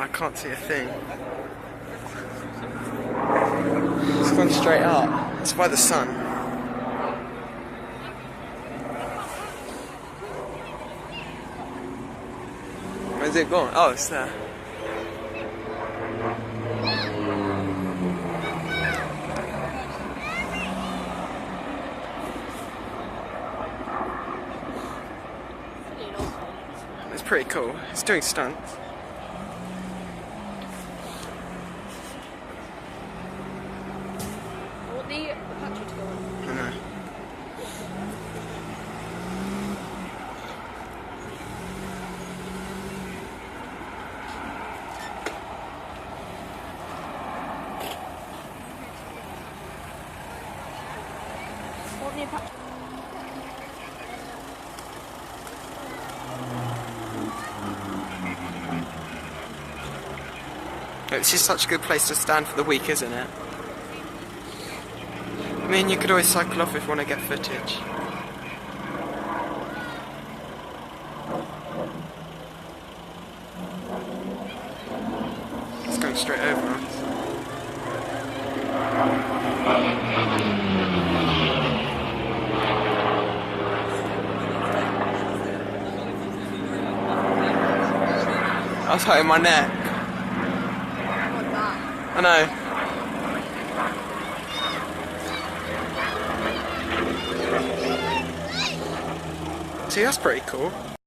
I can't see a thing. It's gone straight up. It's by the sun. Where's it gone? Oh, it's there. It's pretty cool. It's doing stunts. I want the battery to go on. I know. I want the battery. It's just such a good place to stand for the week, isn't it? I mean, you could always cycle off if you want to get footage. It's going straight over us. I was hurting my neck. I know. See, that's pretty cool.